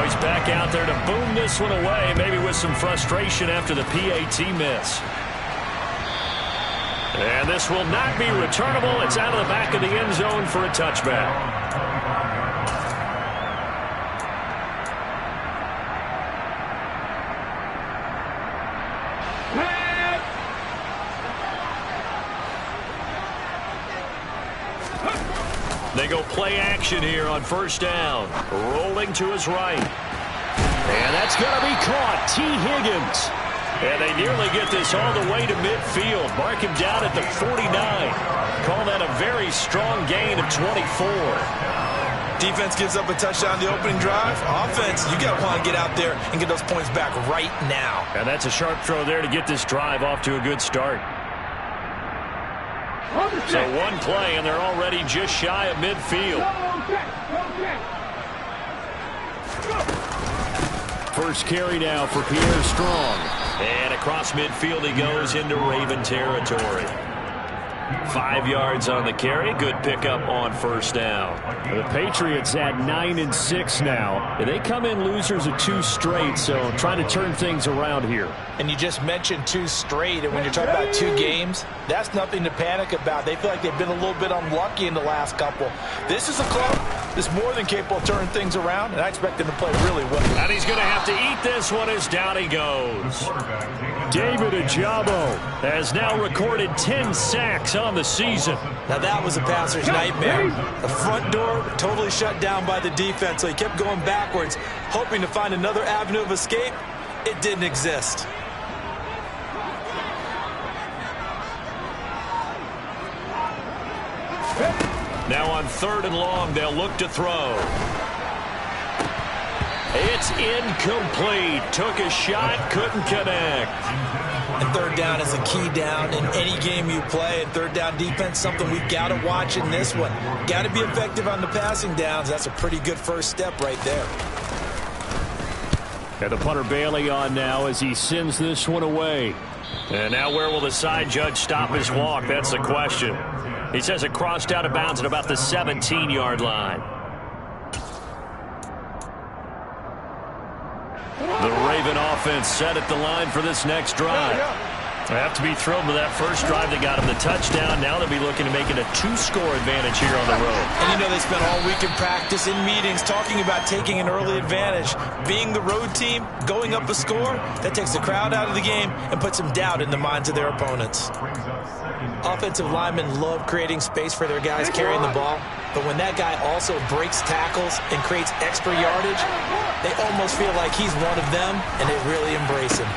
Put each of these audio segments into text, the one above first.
he's back out there to boom this one away, maybe with some frustration after the PAT miss. And this will not be returnable. It's out of the back of the end zone for a touchback. They go play action here on first down. Rolling to his right. And that's going to be caught. T. Higgins. And they nearly get this all the way to midfield. Mark him down at the 49. Call that a very strong gain of 24. Defense gives up a touchdown the opening drive. Offense, you got to want to get out there and get those points back right now. And that's a sharp throw there to get this drive off to a good start. So one play, and they're already just shy of midfield. First carry now for Pierre Strong. And across midfield he goes into Raven territory. 5 yards on the carry. Good pickup on first down. The Patriots at 9-6 now. They come in losers of 2 straight, so trying to turn things around here. And you just mentioned 2 straight, and when you're talking about 2 games, that's nothing to panic about. They feel like they've been a little bit unlucky in the last couple. This is a club that's more than capable of turning things around, and I expect them to play really well. And he's going to have to eat this one as down he goes. David Ajabo has now recorded 10 sacks on the season. Now that was a passer's nightmare. The front door totally shut down by the defense, so he kept going backwards, hoping to find another avenue of escape. It didn't exist. Now on 3rd and long, they'll look to throw. It's incomplete. Took a shot, couldn't connect. And 3rd down is a key down in any game you play. And 3rd down defense, something we've got to watch in this one. Got to be effective on the passing downs. That's a pretty good first step right there. And the punter Bailey on now as he sends this one away. And now where will the side judge stop his walk? That's the question. He says it crossed out of bounds at about the 17-yard line. The Raven offense set at the line for this next drive. They have to be thrilled with that first drive that got them the touchdown. Now they'll be looking to make it a 2-score advantage here on the road. And you know they spent all week in practice, in meetings, talking about taking an early advantage. Being the road team, going up a score, that takes the crowd out of the game and puts some doubt in the minds of their opponents. Offensive linemen love creating space for their guys carrying the ball. But when that guy also breaks tackles and creates extra yardage, they almost feel like he's one of them, and they really embrace him.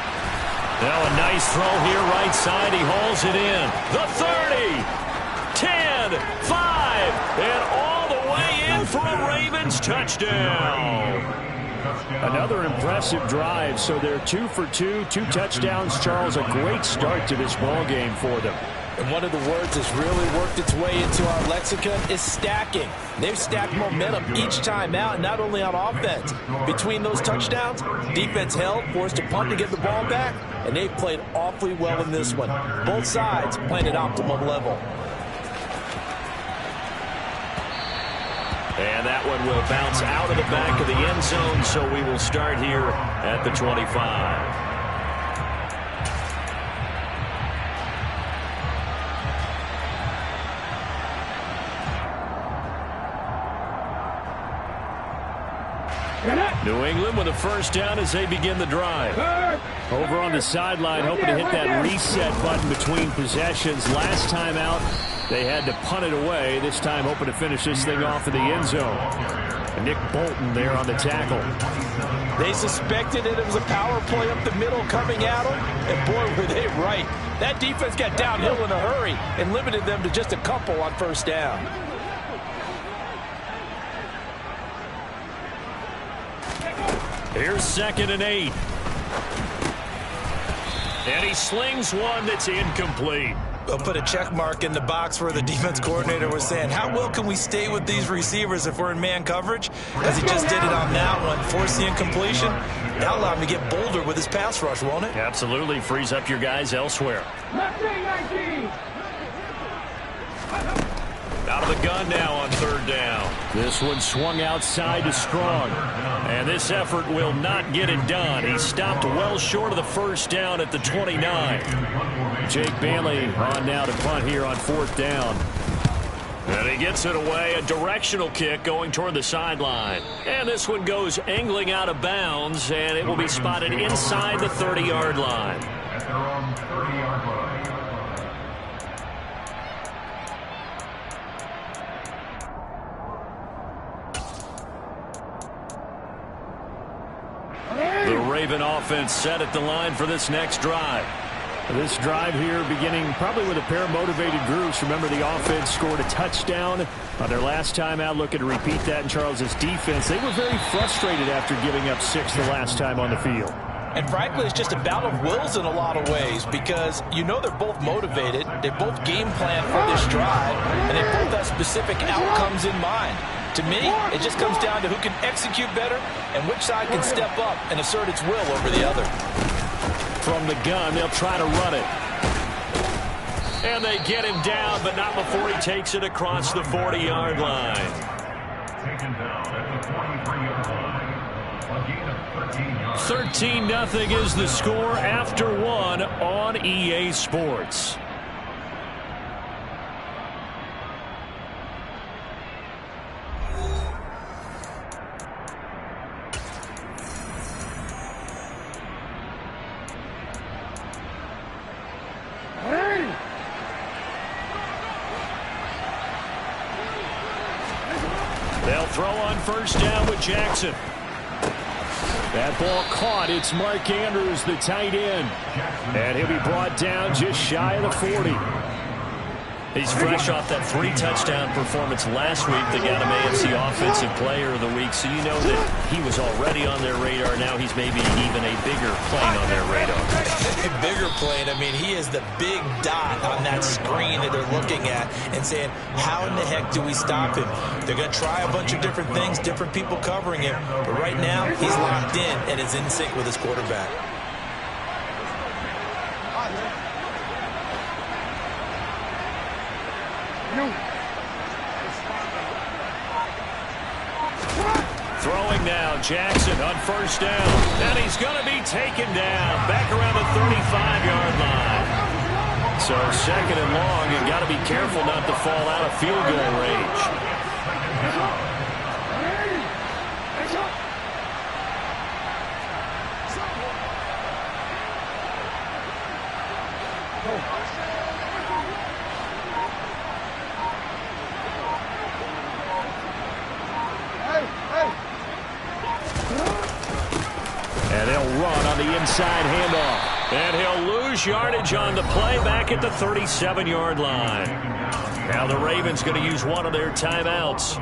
Now a nice throw here right side. He hauls it in. The 30, 10, 5, and all the way in for a Ravens touchdown. Another impressive drive. So they're 2 for 2, 2 touchdowns. Charles, a great start to this ball game for them. And one of the words that's really worked its way into our lexicon is stacking. They've stacked momentum each time out, not only on offense. Between those touchdowns, defense held, forced to punt to get the ball back, and they've played awfully well in this one. Both sides playing at optimum level. And that one will bounce out of the back of the end zone, so we will start here at the 25. New England with a first down as they begin the drive. Over on the sideline, hoping to hit that reset button between possessions. Last time out, they had to punt it away. This time, hoping to finish this thing off in the end zone. And Nick Bolton there on the tackle. They suspected it was a power play up the middle coming at them, and boy, were they right. That defense got downhill in a hurry and limited them to just a couple on first down. Here's 2nd and 8. And he slings one that's incomplete. They'll put a check mark in the box where the defense coordinator was saying, how well can we stay with these receivers if we're in man coverage? As he just did it on that one, force the incompletion. That'll allow him to get bolder with his pass rush, won't it? Absolutely. Frees up your guys elsewhere. Out of the gun now on third down. This one swung outside to Strong. And this effort will not get it done. He stopped well short of the first down at the 29. Jake Bailey on now to punt here on fourth down. And he gets it away. A directional kick going toward the sideline. And this one goes angling out of bounds, and it will be spotted inside the 30-yard line. At their own 30-yard line. The Raven offense set at the line for this next drive. This drive here beginning probably with a pair of motivated groups. Remember, the offense scored a touchdown on their last time out. Looking to repeat that in Charles's defense. They were very frustrated after giving up 6 the last time on the field. And frankly, it's just a battle of wills in a lot of ways, because you know they're both motivated, they both game plan for this drive, and they both have specific outcomes in mind. To me, it just comes down to who can execute better and which side can step up and assert its will over the other. From the gun, they'll try to run it. And they get him down, but not before he takes it across the 40-yard line. Taken down at the 43-yard line. A gain of 13 yards. 13-0 is the score after one on EA Sports. They'll throw on first down with Jackson. That ball caught. It's Mark Andrews, the tight end. And he'll be brought down just shy of the 40. He's fresh off that 3-touchdown performance last week that got him AFC Offensive Player of the Week. So you know that he was already on their radar. Now he's maybe even a bigger plane on their radar. A bigger plane. I mean, he is the big dot on that screen that they're looking at and saying, how in the heck do we stop him? They're going to try a bunch of different things, different people covering him. But right now, he's locked in and is in sync with his quarterback. Throwing now, Jackson on first down. And he's going to be taken down back around the 35-yard line. So second and long, and got to be careful not to fall out of field goal range. And they'll run on the inside handoff. And he'll lose yardage on the play back at the 37-yard line. Now the Ravens going to use one of their timeouts.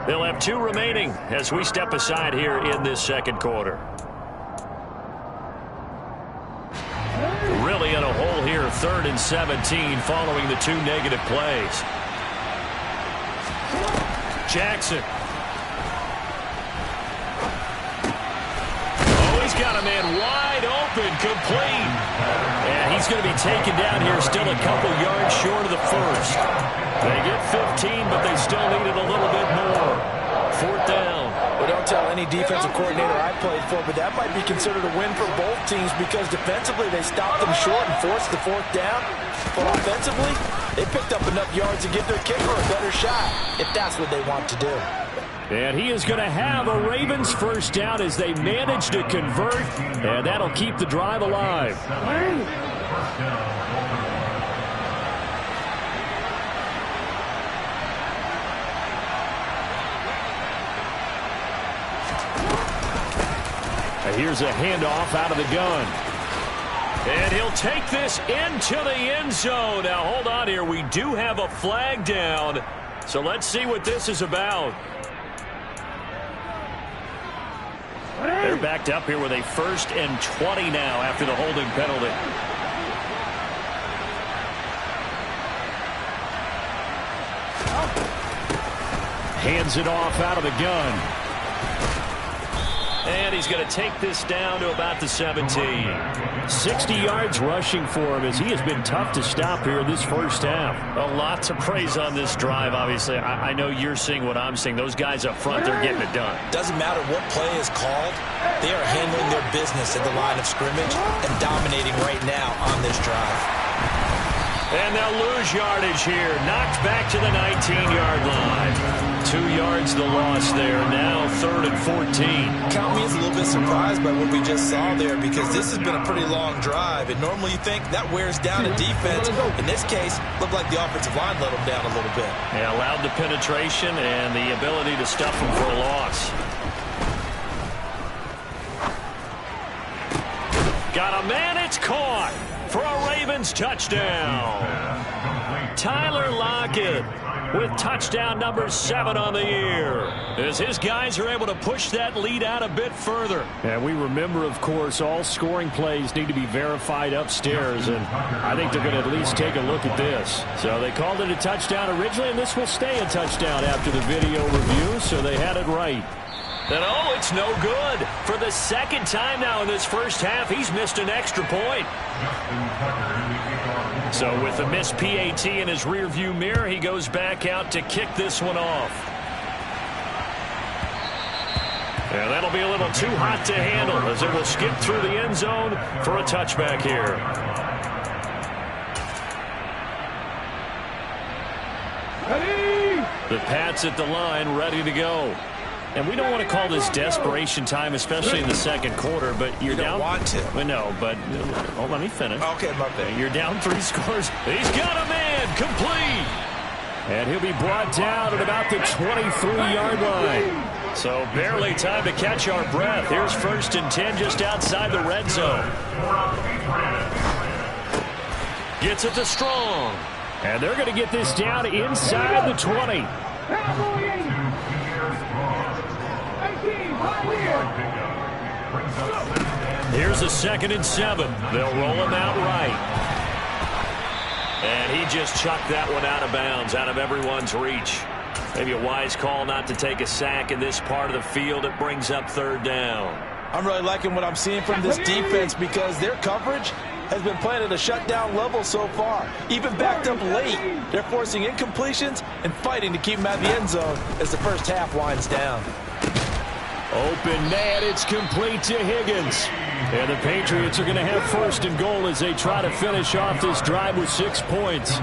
They'll have 2 remaining as we step aside here in this second quarter. Really in a hole here, 3rd and 17 following the 2 negative plays. Jackson. Got a man wide open, complete. And he's going to be taken down here, still a couple yards short of the first. They get 15, but they still needed a little bit more. 4th down. Well, don't tell any defensive coordinator I played for, but that might be considered a win for both teams because defensively they stopped them short and forced the 4th down. But offensively, they picked up enough yards to give their kicker a better shot if that's what they want to do. And he is going to have a Ravens first down as they manage to convert, and that'll keep the drive alive. Here's a handoff out of the gun. And he'll take this into the end zone. Now, hold on here. We do have a flag down, so let's see what this is about. They're backed up here with a 1st and 20 now after the holding penalty. Hands it off out of the gun. And he's going to take this down to about the 17. 60 yards rushing for him as he has been tough to stop here in this first half. A lot to praise on this drive, obviously. I know you're seeing what I'm seeing. Those guys up front, they're getting it done. Doesn't matter what play is called. They are handling their business at the line of scrimmage and dominating right now on this drive. And they'll lose yardage here. Knocked back to the 19-yard line. 2 yards the loss there. Now 3rd and 14. Count me as a little bit surprised by what we just saw there, because this has been a pretty long drive. And normally you think that wears down a defense. In this case, looked like the offensive line let them down a little bit. Yeah, allowed the penetration and the ability to stuff them for a loss. Got a man, it's caught for a Ravens touchdown. Tyler Lockett with touchdown number 7 on the year, as his guys are able to push that lead out a bit further. And we remember, of course, all scoring plays need to be verified upstairs, and I think they're going to at least take a look at this. So they called it a touchdown originally, and this will stay a touchdown after the video review, so they had it right. And oh, it's no good. For the second time now in this first half, he's missed an extra point. So with a missed PAT in his rearview mirror, he goes back out to kick this one off. And that'll be a little too hot to handle as it will skip through the end zone for a touchback here. Ready? The Pats at the line, ready to go. And we don't want to call this desperation time, especially in the second quarter, but you're You down. don't want to. Well, no, but let me finish. Okay, my bad. You're down 3 scores. He's got a man, complete. And he'll be brought down at about the 23-yard line. So barely time to catch our breath. Here's 1st and 10 just outside the red zone. Gets it to Strong. And they're going to get this down inside the 20. Here's a 2nd and 7. They'll roll him out right. And he just chucked that one out of bounds, out of everyone's reach. Maybe a wise call not to take a sack in this part of the field. It brings up 3rd down. I'm really liking what I'm seeing from this defense, because their coverage has been playing at a shutdown level so far. Even backed up late, they're forcing incompletions and fighting to keep them out of the end zone as the first half winds down. Open man, it's complete to Higgins. And the Patriots are going to have 1st and goal as they try to finish off this drive with 6 points.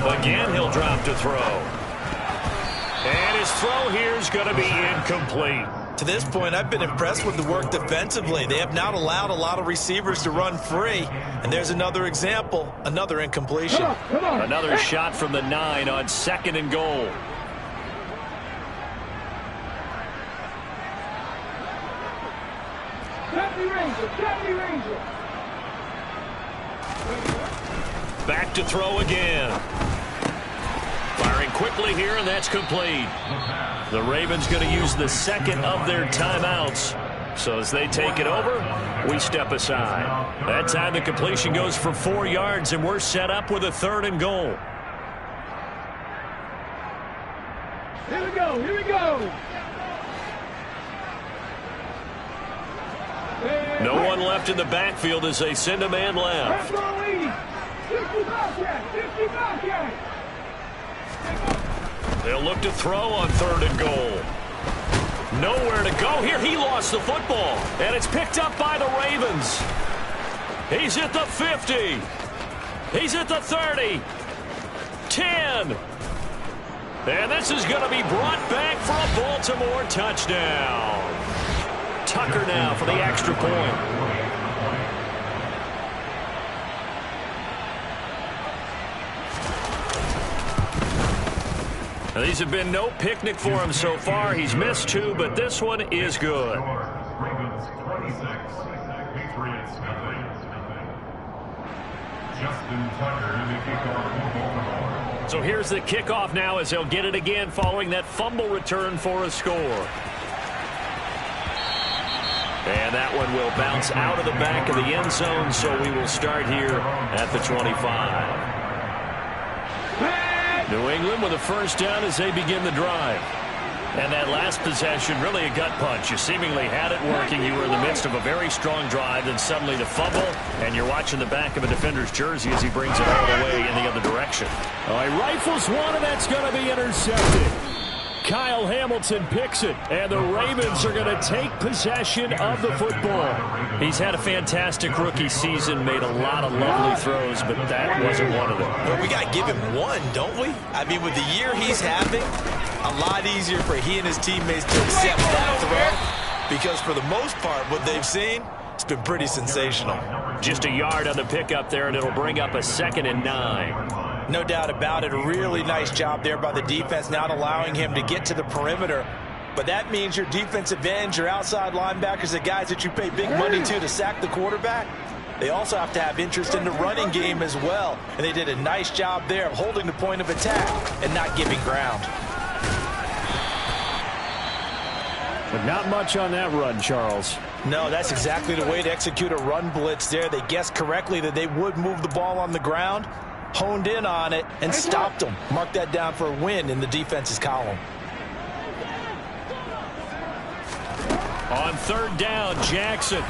Again, he'll drop to throw. And his throw here is going to be incomplete. To this point, I've been impressed with the work defensively. They have not allowed a lot of receivers to run free. And there's another example, another incompletion. Another shot from the 9 on 2nd and goal. Back to throw again. Firing quickly here, and that's complete. The Ravens going to use the 2nd of their timeouts. So as they take it over, we step aside. That time the completion goes for 4 yards, and we're set up with a 3rd and goal. Here we go, here we go. No one left in the backfield as they send a man left. They'll look to throw on 3rd and goal. Nowhere to go here. He lost the football, and it's picked up by the Ravens. He's at the 50. He's at the 30. 10. And this is going to be brought back for a Baltimore touchdown. Tucker now for the extra point. Now, these have been no picnic for him so far. He's missed 2, but this one is good. Ravens 26, Patriots nothing. Justin Tucker in the kickoff for Baltimore. So here's the kickoff now as they'll get it again following that fumble return for a score. And that one will bounce out of the back of the end zone, so we will start here at the 25. New England with a 1st down as they begin the drive. And that last possession, really a gut punch. You seemingly had it working. You were in the midst of a very strong drive, then suddenly the fumble, and you're watching the back of a defender's jersey as he brings it all the way in the other direction. He rifles one, and that's going to be intercepted. Kyle Hamilton picks it, and the Ravens are going to take possession of the football. He's had a fantastic rookie season, made a lot of lovely throws, but that wasn't one of them. Well, we got to give him one, don't we? I mean, with the year he's having, a lot easier for he and his teammates to accept that throw, because for the most part, what they've seen, it's been pretty sensational. Just a yard on the pickup there, and it'll bring up a 2nd and 9. No doubt about it. A really nice job there by the defense, not allowing him to get to the perimeter. But that means your defensive ends, your outside linebackers, the guys that you pay big money to sack the quarterback, they also have to have interest in the running game as well. And they did a nice job there of holding the point of attack and not giving ground. But not much on that run, Charles. No, that's exactly the way to execute a run blitz there. They guessed correctly that they would move the ball on the ground, honed in on it, and stopped them. Mark that down for a win in the defense's column. On 3rd down, Jackson.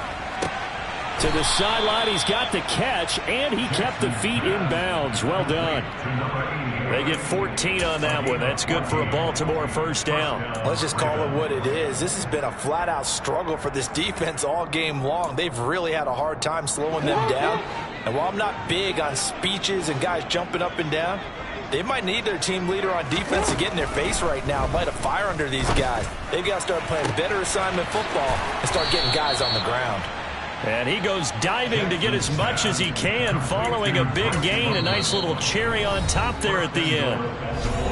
To the sideline, he's got the catch, and he kept the feet in bounds. Well done. They get 14 on that one. That's good for a Baltimore 1st down. Let's just call it what it is. This has been a flat-out struggle for this defense all game long. They've really had a hard time slowing them down. And while I'm not big on speeches and guys jumping up and down, they might need their team leader on defense to get in their face right now, light a fire under these guys. They've got to start playing better assignment football and start getting guys on the ground. And he goes diving to get as much as he can, following a big gain. A nice little cherry on top there at the end.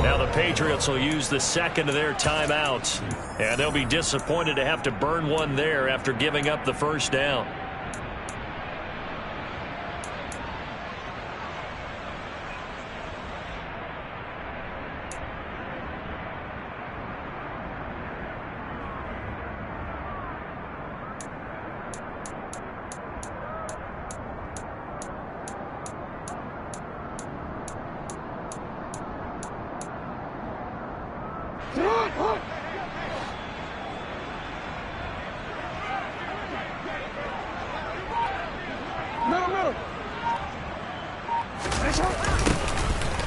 Now the Patriots will use the 2nd of their timeouts. And they'll be disappointed to have to burn one there after giving up the 1st down.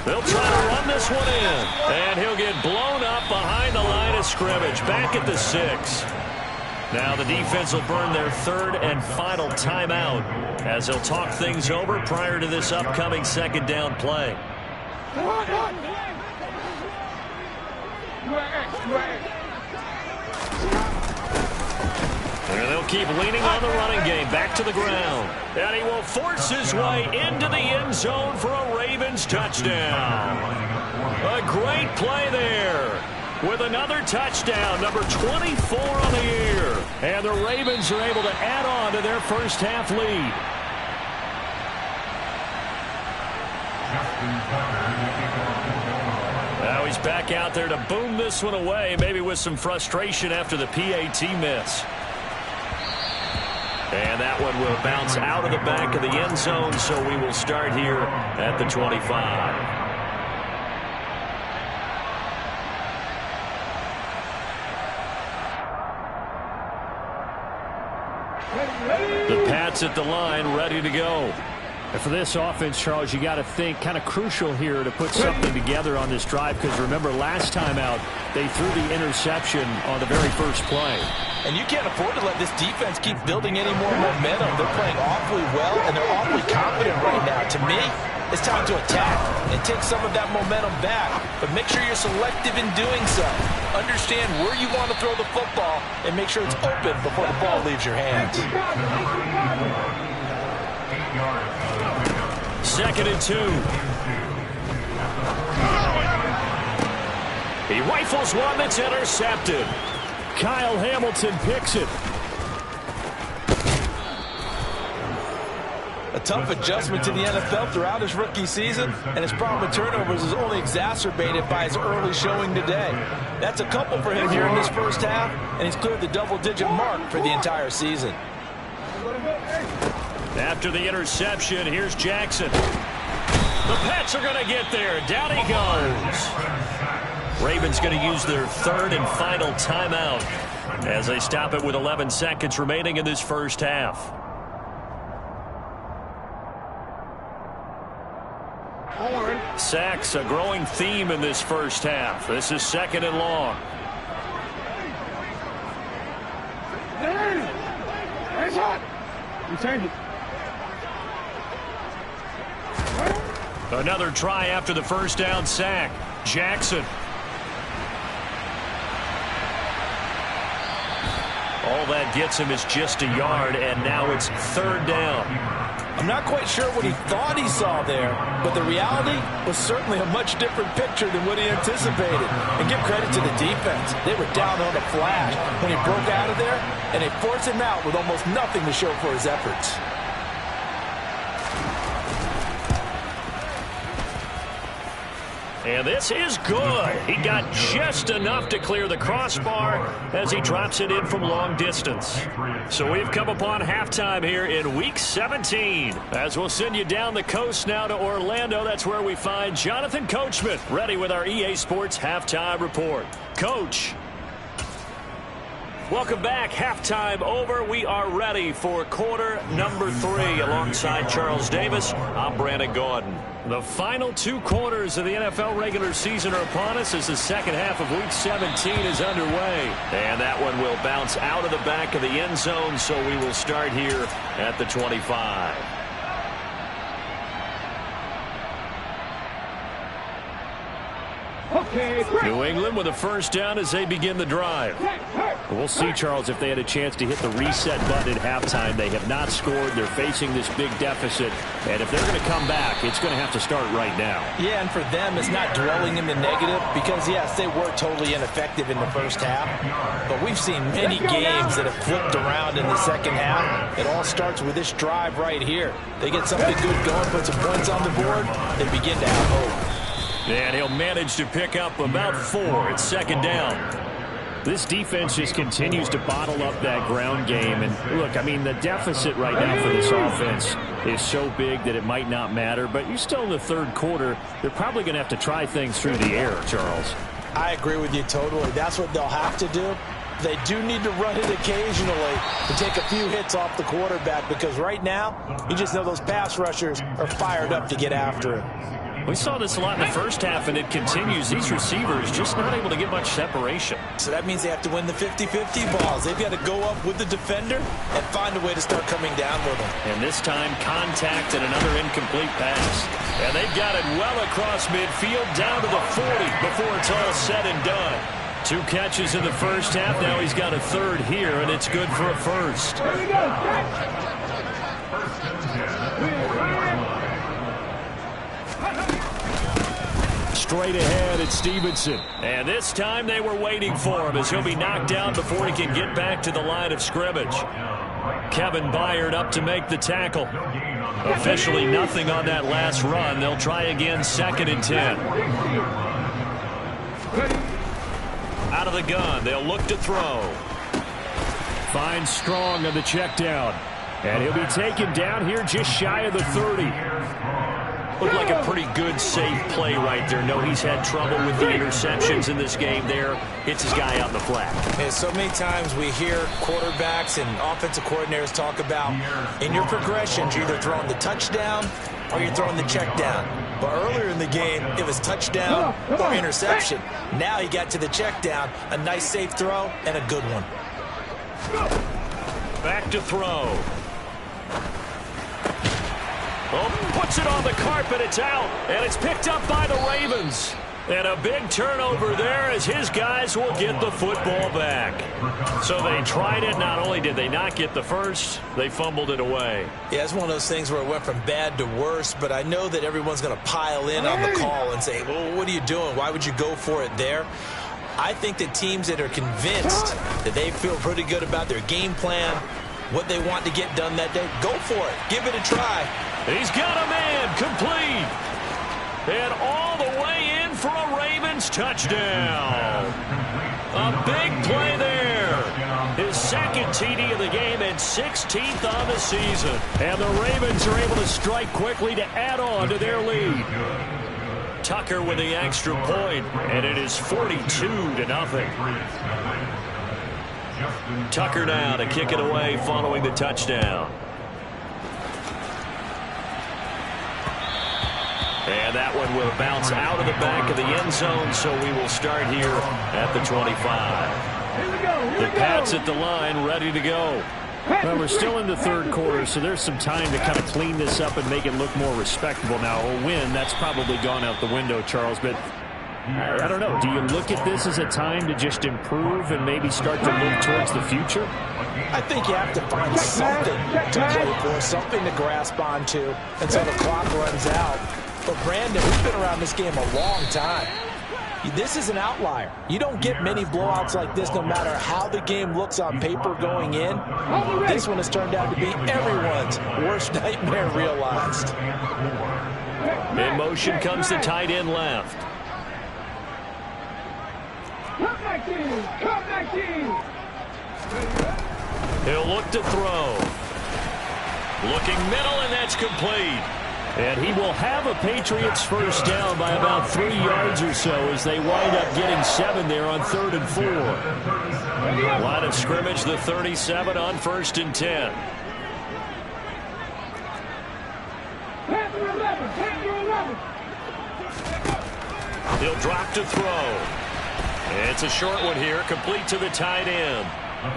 They'll try to run this one in, and he'll get blown up behind the line of scrimmage, back at the 6. Now the defense will burn their 3rd and final timeout as they'll talk things over prior to this upcoming 2nd down play. And they'll keep leaning on the running game, back to the ground. And he will force his way into the end zone for a Ravens touchdown. A great play there with another touchdown, number 24 on the year. And the Ravens are able to add on to their 1st half lead. Now he's back out there to boom this one away, maybe with some frustration after the PAT miss. And that one will bounce out of the back of the end zone, so we will start here at the 25. The Pats at the line, ready to go. And for this offense, Charles, you got to think kind of crucial here to put something together on this drive, because remember last time out they threw the interception on the very first play. And you can't afford to let this defense keep building any more momentum. They're playing awfully well, and they're awfully confident right now. To me, it's time to attack and take some of that momentum back. But make sure you're selective in doing so. Understand where you want to throw the football and make sure it's open before the ball leaves your hands. 2nd and 2. He rifles one that's intercepted. Kyle Hamilton picks it. A tough adjustment to the NFL throughout his rookie season, and his problem with turnovers is only exacerbated by his early showing today. That's a couple for him here in this 1st half, and he's cleared the double-digit mark for the entire season. After the interception, here's Jackson. The Pats are going to get there. Down he goes. Ravens going to use their third and final timeout as they stop it with 11 seconds remaining in this first half. Sacks, a growing theme in this first half. This is second and long. Another try after the first down sack. Jackson. All that gets him is just a yard, and now it's third down. I'm not quite sure what he thought he saw there, but the reality was certainly a much different picture than what he anticipated. And give credit to the defense. They were down on a flash when he broke out of there, and they forced him out with almost nothing to show for his efforts. And this is good. He got just enough to clear the crossbar as he drops it in from long distance. So we've come upon halftime here in Week 17. As we'll send you down the coast now to Orlando, that's where we find Jonathan Coachman ready with our EA Sports Halftime Report. Coach. Welcome back. Halftime over. We are ready for quarter number 3. Alongside Charles Davis, I'm Brandon Gordon. The final 2 quarters of the NFL regular season are upon us as the second half of Week 17 is underway. And that one will bounce out of the back of the end zone, so we will start here at the 25. New England with a first down as they begin the drive. We'll see, Charles, if they had a chance to hit the reset button at halftime. They have not scored. They're facing this big deficit. And if they're going to come back, it's going to have to start right now. Yeah, and for them, it's not dwelling in the negative because, yes, they were totally ineffective in the first half. But we've seen many games that have flipped around in the second half. It all starts with this drive right here. They get something good going, put some points on the board, they begin to have hope. And he'll manage to pick up about 4. It's second down. This defense just continues to bottle up that ground game. And look, I mean, the deficit right now for this offense is so big that it might not matter. But you're still in the third quarter. They're probably going to have to try things through the air, Charles. I agree with you totally. That's what they'll have to do. They do need to run it occasionally to take a few hits off the quarterback because right now, you just know those pass rushers are fired up to get after it. We saw this a lot in the first half, and it continues. These receivers just not able to get much separation. So that means they have to win the 50-50 balls. They've got to go up with the defender and find a way to start coming down with them. And this time, contact and another incomplete pass. And they've got it well across midfield, down to the 40 before it's all said and done. 2 catches in the first half. Now he's got a third here, and it's good for a first. Here we go. Straight ahead, it's Stevenson. And this time they were waiting for him as he'll be knocked down before he can get back to the line of scrimmage. Kevin Byard up to make the tackle. Officially nothing on that last run. They'll try again, second and 10. Out of the gun, they'll look to throw. Finds Strong on the check down. And he'll be taken down here just shy of the 30. Looked like a pretty good, safe play right there. No, he's had trouble with the interceptions in this game there. Hits his guy out in the flat. And so many times we hear quarterbacks and offensive coordinators talk about in your progressions, you're either throwing the touchdown or you're throwing the check down. But earlier in the game, it was touchdown or interception. Now he got to the check down, a nice safe throw and a good one. Back to throw. Oh, puts it on the carpet, it's out, and it's picked up by the Ravens. And a big turnover there as his guys will get the football back. So they tried it. Not only did they not get the first, they fumbled it away. Yeah, it's one of those things where it went from bad to worse, but I know that everyone's going to pile in on the call and say, well, what are you doing? Why would you go for it there? I think that teams that are convinced that they feel pretty good about their game plan, what they want to get done that day, go for it. Give it a try. He's got a man complete. And all the way in for a Ravens touchdown. A big play there. His second TD of the game and 16th on the season. And the Ravens are able to strike quickly to add on to their lead. Tucker with the extra point, and it is 42-0. Tucker now to kick it away following the touchdown. And that one will bounce out of the back of the end zone, so we will start here at the 25. The Pats at the line, ready to go. Well, we're still in the third quarter, so there's some time to kind of clean this up and make it look more respectable. Now, a win, that's probably gone out the window, Charles, but I don't know. Do you look at this as a time to just improve and maybe start to move towards the future? I think you have to find something to play for, something to grasp onto until the clock runs out. But, Brandon, we've been around this game a long time. This is an outlier. You don't get many blowouts like this no matter how the game looks on paper going in. This one has turned out to be everyone's worst nightmare realized. In motion comes the tight end left. He'll look to throw. Looking middle, and that's complete. And he will have a Patriots first down by about 3 yards or so as they wind up getting 7 there on 3rd and 4. Line of scrimmage, the 37 on 1st and 10. He'll drop to throw. It's a short one here, complete to the tight end.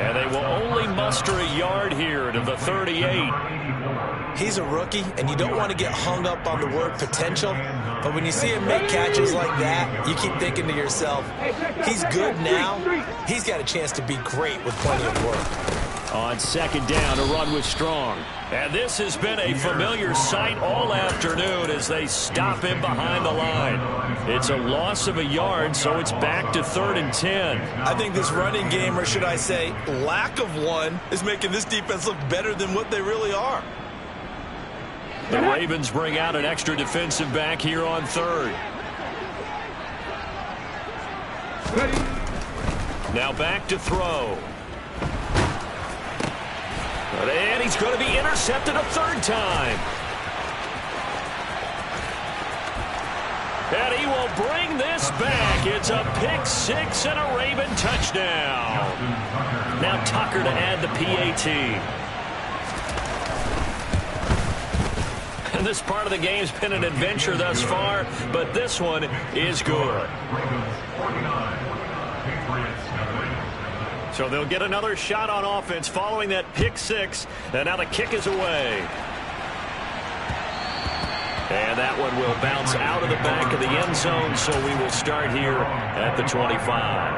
And they will only muster a yard here to the 38. He's a rookie, and you don't want to get hung up on the word potential, but when you see him make catches like that, you keep thinking to yourself, he's good now. He's got a chance to be great with plenty of work. On 2nd down, a run with Strong. And this has been a familiar sight all afternoon as they stop him behind the line. It's a loss of a yard, so it's back to 3rd and 10. I think this running game, or should I say lack of one, is making this defense look better than what they really are. The Ravens bring out an extra defensive back here on 3rd. Now back to throw. And he's going to be intercepted a 3rd time. And he will bring this back. It's a pick 6 and a Raven touchdown. Now Tucker to add the PAT. And this part of the game's been an adventure thus far, but this one is good. So they'll get another shot on offense following that pick 6, and now the kick is away. And that one will bounce out of the back of the end zone, so we will start here at the 25.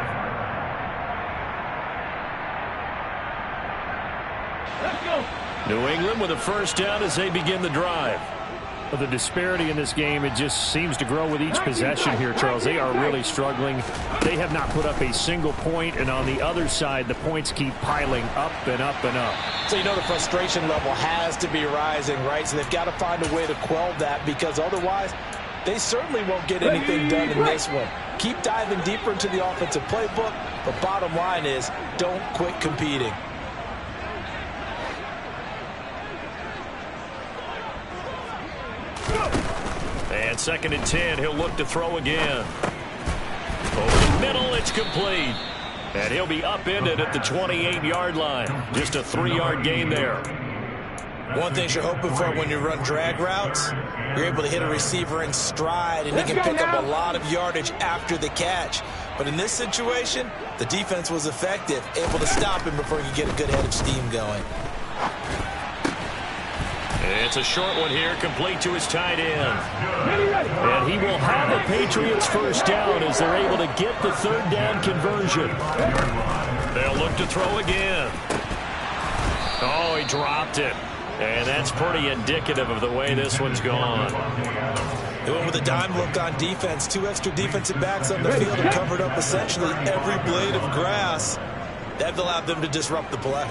Let's go. New England with a first down as they begin the drive. Well, the disparity in this game, it just seems to grow with each possession here, Charles. They are really struggling. They have not put up a single point, and on the other side, the points keep piling up and up and up. So you know the frustration level has to be rising, right? So they've got to find a way to quell that, because otherwise they certainly won't get anything done in this one. Keep diving deeper into the offensive playbook, but bottom line is don't quit competing. And 2nd and 10, he'll look to throw again. Over the middle, it's complete. And he'll be upended at the 28-yard line. Just a 3-yard gain there. One thing you're hoping for when you run drag routes, you're able to hit a receiver in stride, and he can pick up a lot of yardage after the catch. But in this situation, the defense was effective, able to stop him before he could get a good head of steam going. It's a short one here, complete to his tight end. And he will have a Patriots first down as they're able to get the 3rd down conversion. They'll look to throw again. Oh, he dropped it. And that's pretty indicative of the way this one's gone. They went with a dime look on defense. 2 extra defensive backs on the field and covered up essentially every blade of grass. That allowed them to disrupt the play.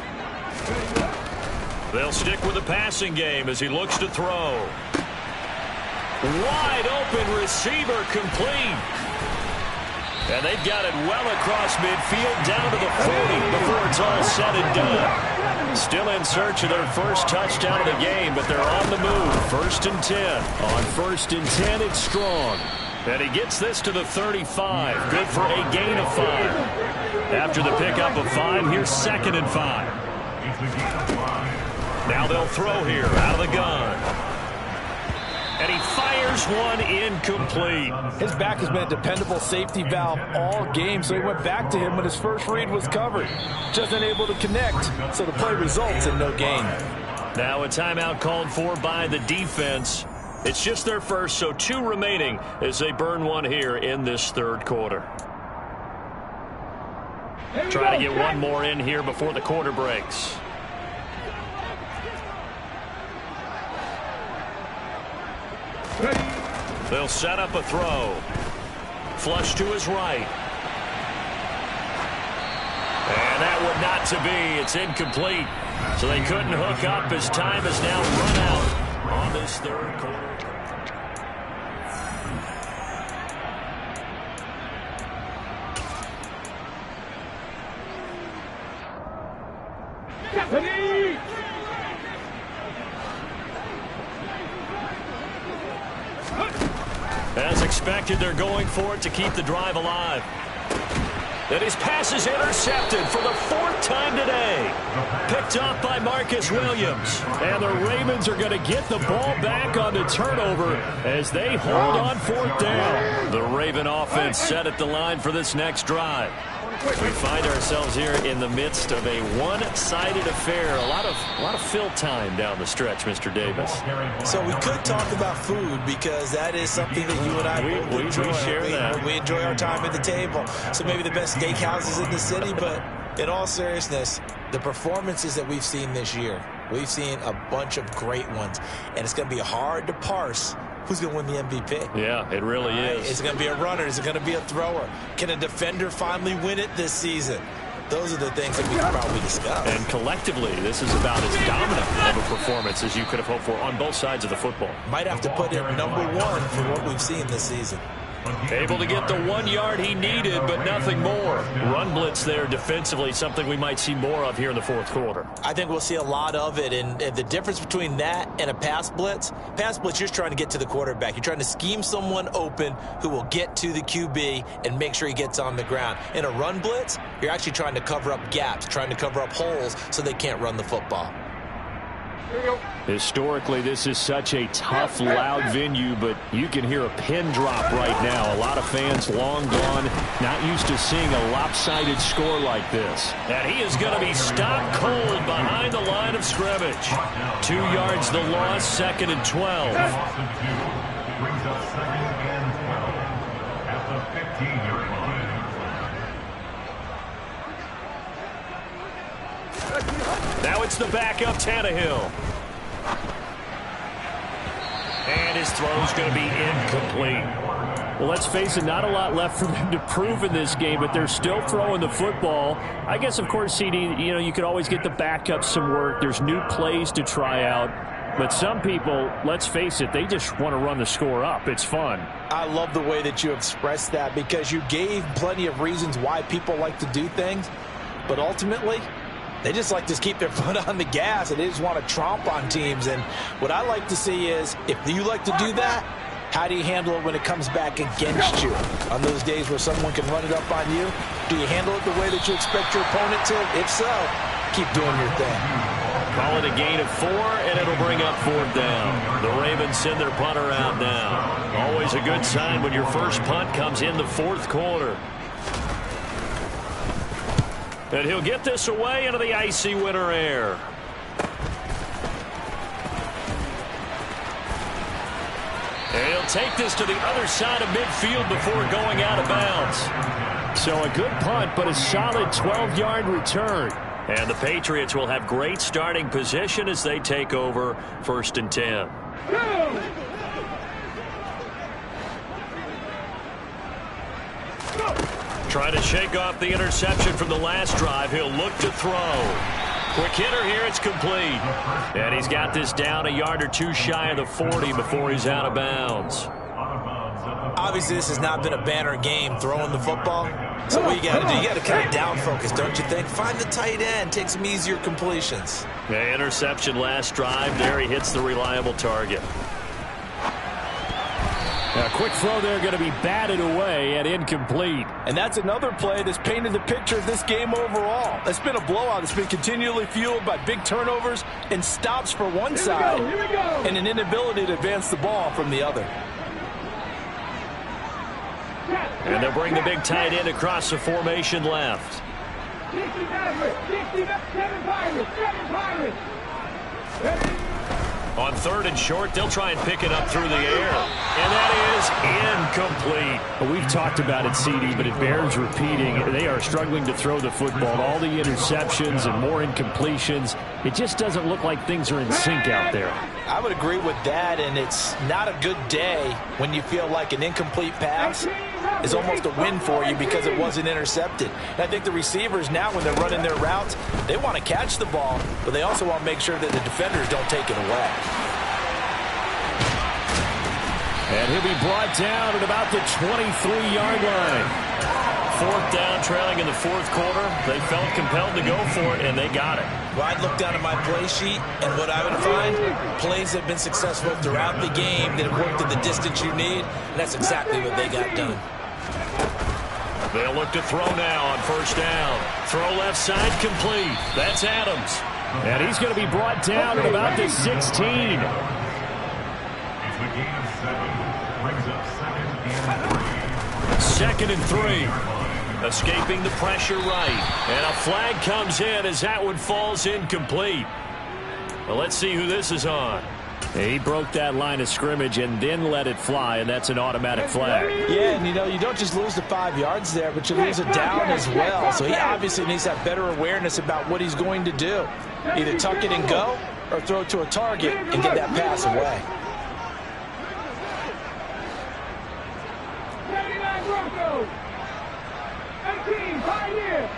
They'll stick with the passing game as he looks to throw. Wide open receiver, complete. And they've got it well across midfield down to the 40 before it's all said and done. Still in search of their first touchdown of the game, but they're on the move. 1st and 10. On 1st and 10, it's Strong. And he gets this to the 35. Good for a gain of 5. After the pickup of 5, here's 2nd and 5. Now they'll throw here out of the gun. And he fires one incomplete. His back has been a dependable safety valve all game, so he went back to him when his first read was covered. Just unable to connect, so the play results in no gain. Now a timeout called for by the defense. It's just their first, so 2 remaining as they burn one here in this 3rd quarter. Try to get one more in here before the quarter breaks. They'll set up a throw. Flush to his right. And that would not to be. It's incomplete. So they couldn't hook up as time has now run out on this 3rd quarter. As expected, they're going for it to keep the drive alive. And his pass is intercepted for the 4th time today. Picked off by Marcus Williams. And the Ravens are going to get the ball back on the turnover as they hold on 4th down. The Raven offense set at the line for this next drive. We find ourselves here in the midst of a one-sided affair. A lot of fill time down the stretch, Mr. Davis. So we could talk about food because that is something that you and I we enjoy. share that. We enjoy our time at the table. So maybe the best steakhouses in the city, but in all seriousness, the performances that we've seen this year, we've seen a bunch of great ones, and it's going to be hard to parse who's going to win the MVP. Yeah, it really is. Is it going to be a runner? Is it going to be a thrower? Can a defender finally win it this season? Those are the things that we can probably discuss. And collectively, this is about as dominant of a performance as you could have hoped for on both sides of the football. Might have to put him #1 for what we've seen this season. Able to get the 1 yard he needed, but nothing more. Run blitz there defensively, something we might see more of here in the 4th quarter. I think we'll see a lot of it, and the difference between that and a pass blitz, you're just trying to get to the quarterback. You're trying to scheme someone open who will get to the QB and make sure he gets on the ground. In a run blitz, you're actually trying to cover up gaps, trying to cover up holes so they can't run the football. Historically, this is such a tough, loud venue, but you can hear a pin drop right now. A lot of fans long gone, not used to seeing a lopsided score like this. And he is going to be stopped cold behind the line of scrimmage. 2 yards the loss, 2nd and 12. Brings up 2nd and 12 at the 15-yard line. Now it's the backup Tannehill. And his throw's going to be incomplete. Well, let's face it, not a lot left for them to prove in this game, but they're still throwing the football. I guess, of course, CD, you could always get the backup some work. There's new plays to try out. But some people, let's face it, they just want to run the score up. It's fun. I love the way that you expressed that because you gave plenty of reasons why people like to do things. But ultimately, they just like to keep their foot on the gas, and they just want to tromp on teams. And what I like to see is, if you like to do that, how do you handle it when it comes back against you? On those days where someone can run it up on you, do you handle it the way that you expect your opponent to? If so, keep doing your thing. Call it a gain of 4, and it'll bring up 4th down. The Ravens send their punter out now. Always a good sign when your first punt comes in the 4th quarter. And he'll get this away into the icy winter air. And he'll take this to the other side of midfield before going out of bounds. So a good punt, but a solid 12-yard return. And the Patriots will have great starting position as they take over 1st and 10. Trying to shake off the interception from the last drive. He'll look to throw. Quick hitter here. It's complete. And he's got this down a yard or 2 shy of the 40 before he's out of bounds. Obviously, this has not been a banner game throwing the football. So what you got to do, you got to kind of down focus, don't you think? Find the tight end, take some easier completions. Yeah, interception last drive. There he hits the reliable target. A quick throw there going to be batted away and incomplete. And that's another play that's painted the picture of this game overall. It's been a blowout that's been continually fueled by big turnovers and stops for one side and an inability to advance the ball from the other. And they'll bring the big tight end across the formation left. 67 Pirates. On 3rd and short, they'll try and pick it up through the air. And that is incomplete. Well, we've talked about it, CD, but it bears repeating. They are struggling to throw the football. All the interceptions and more incompletions. It just doesn't look like things are in sync out there. I would agree with that, and it's not a good day when you feel like an incomplete pass is almost a win for you because it wasn't intercepted. And I think the receivers now, when they're running their routes, they want to catch the ball, but they also want to make sure that the defenders don't take it away. And he'll be brought down at about the 23-yard line. 4th down, trailing in the 4th quarter. They felt compelled to go for it, and they got it. Well, I'd look down at my play sheet, and what I would find, plays that have been successful throughout the game that have worked at the distance you need, and that's exactly what they got done. They'll look to throw now on 1st down. Throw left side complete. That's Adams. And he's going to be brought down at about the 16. It's a gain of 7. Brings up 2nd and 3. 2nd and 3. Escaping the pressure right. And a flag comes in as that one falls incomplete. Well, let's see who this is on. He broke that line of scrimmage and then let it fly, and that's an automatic flag. Yeah, and you don't just lose the 5 yards there, but you lose it down as well. So he obviously needs to have better awareness about what he's going to do. Either tuck it and go or throw it to a target and get that pass away. 79 Broncos. 18 Pioneers.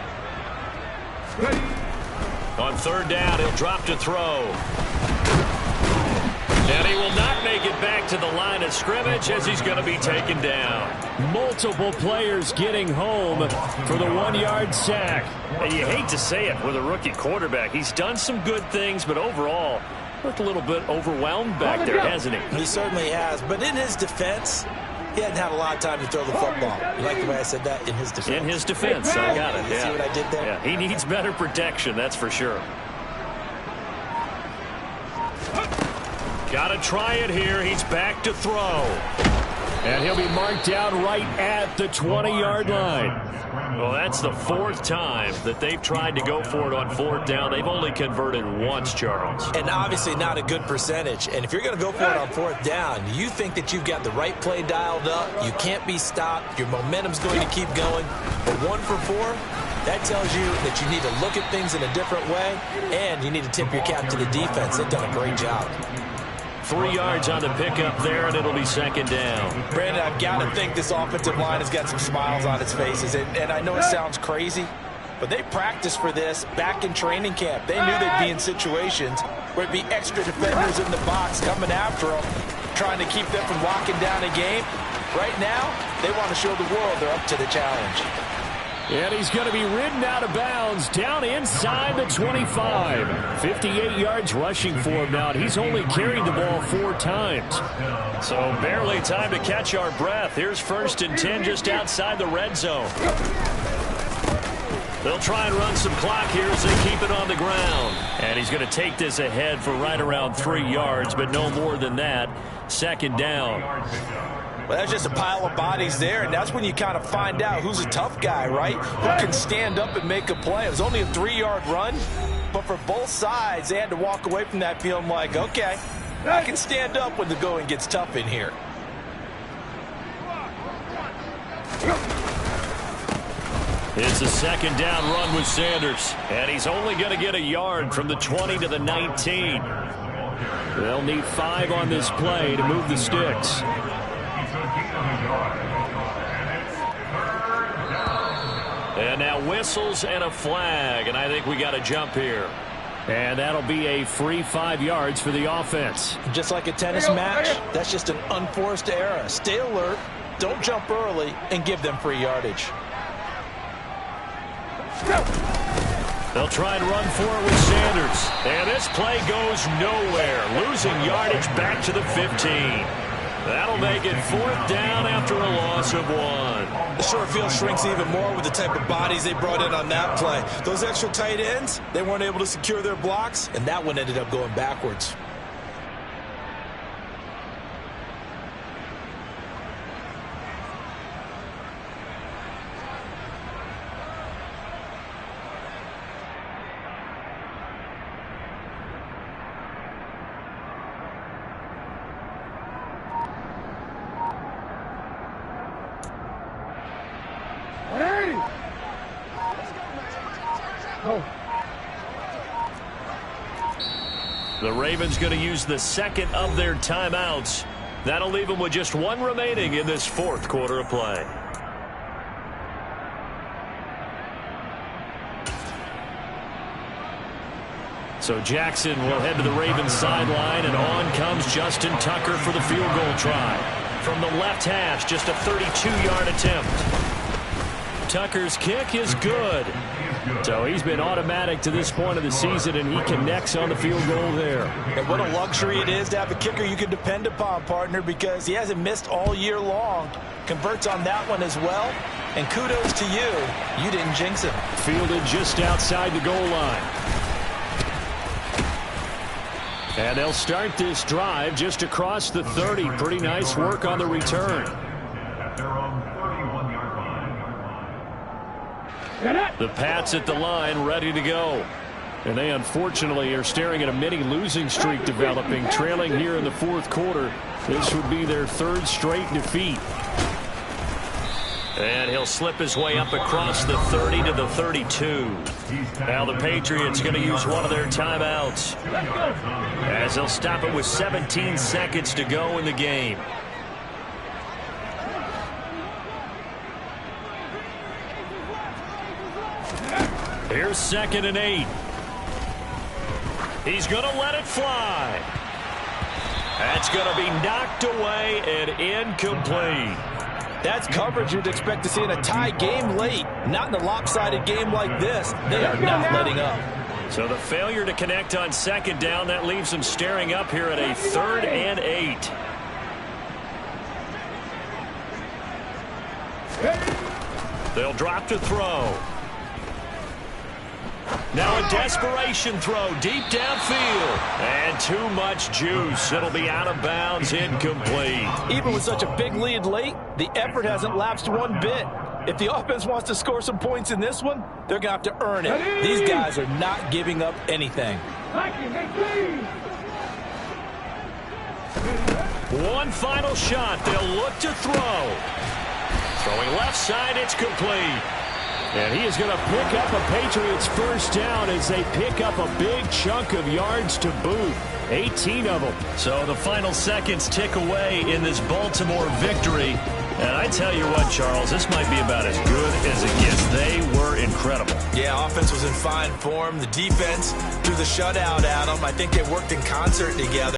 On 3rd down, he'll drop to throw. And he will not make it back to the line of scrimmage as he's going to be taken down. Multiple players getting home for the 1-yard sack. And you hate to say it with a rookie quarterback. He's done some good things, but overall, looked a little bit overwhelmed back there, hasn't he? He certainly has, but in his defense, he hadn't had a lot of time to throw the football. You like the way I said that? In his defense. In his defense, I got it. You see what I did there? Yeah, he needs better protection, that's for sure. Got to try it here. He's back to throw. And he'll be marked down right at the 20-yard line. Well, that's the 4th time that they've tried to go for it on 4th down. They've only converted once, Charles. And obviously not a good percentage. And if you're going to go for it on 4th down, you think that you've got the right play dialed up. You can't be stopped. Your momentum's going to keep going. But 1 for 4, that tells you that you need to look at things in a different way, and you need to tip your cap to the defense. They've done a great job. 3 yards on the pickup there, and it'll be 2nd down. Brandon, I've got to think this offensive line has got some smiles on its faces. And I know it sounds crazy, but they practiced for this back in training camp. They knew they'd be in situations where it'd be extra defenders in the box coming after them, trying to keep them from locking down a game. Right now, they want to show the world they're up to the challenge. And he's going to be ridden out of bounds down inside the 25. 58 yards rushing for him now. He's only carried the ball 4 times. So barely time to catch our breath. Here's 1st and 10 just outside the red zone. They'll try and run some clock here as they keep it on the ground. And he's going to take this ahead for right around 3 yards, but no more than that. 2nd down. Well, that's just a pile of bodies there, and that's when you kind of find out who's a tough guy, right? Who can stand up and make a play. It was only a 3-yard run, but for both sides, they had to walk away from that feeling like, okay, I can stand up when the going gets tough in here. It's a 2nd down run with Sanders, and he's only going to get a yard from the 20 to the 19. They'll need 5 on this play to move the sticks. And now whistles and a flag, and I think we got to jump here. And that'll be a free 5 yards for the offense. Just like a tennis match, that's just an unforced error. Stay alert, don't jump early, and give them free yardage. They'll try and run for it with Sanders. And this play goes nowhere. Losing yardage back to the 15. That'll make it 4th down after a loss of 1. The short field shrinks even more with the type of bodies they brought in on that play. Those extra tight ends, they weren't able to secure their blocks, and that one ended up going backwards. The Ravens going to use the second of their timeouts. That'll leave them with just 1 remaining in this 4th quarter of play. So Jackson will head to the Ravens sideline, and on comes Justin Tucker for the field goal try. From the left hash, just a 32-yard attempt. Tucker's kick is good. So he's been automatic to this point of the season, and he connects on the field goal there. And what a luxury it is to have a kicker you can depend upon, partner, because he hasn't missed all year long. Converts on that one as well. And kudos to you. You didn't jinx him. Fielded just outside the goal line. And they'll start this drive just across the 30. Pretty nice work on the return. The Pats at the line, ready to go. And they unfortunately are staring at a mini losing streak developing, trailing here in the 4th quarter. This would be their 3rd straight defeat. And he'll slip his way up across the 30 to the 32. Now the Patriots going to use one of their timeouts, as they'll stop it with 17 seconds to go in the game. Here's 2nd and 8. He's going to let it fly. That's going to be knocked away and incomplete. That's coverage you'd expect to see in a tie game late. Not in a lopsided game like this. They are not letting up. So the failure to connect on 2nd down, that leaves them staring up here at a 3rd and 8. They'll drop to throw. Now a desperation throw deep downfield. And too much juice. It'll be out of bounds, incomplete. Even with such a big lead late, the effort hasn't lapsed one bit. If the offense wants to score some points in this one, they're going to have to earn it. These guys are not giving up anything. One final shot. They'll look to throw. Throwing left side, it's complete. And he is going to pick up a Patriots 1st down as they pick up a big chunk of yards to boot. 18 of them. So the final seconds tick away in this Baltimore victory. And I tell you what, Charles, this might be about as good as it gets. They were incredible. Yeah, offense was in fine form. The defense threw the shutout at them. I think they worked in concert together.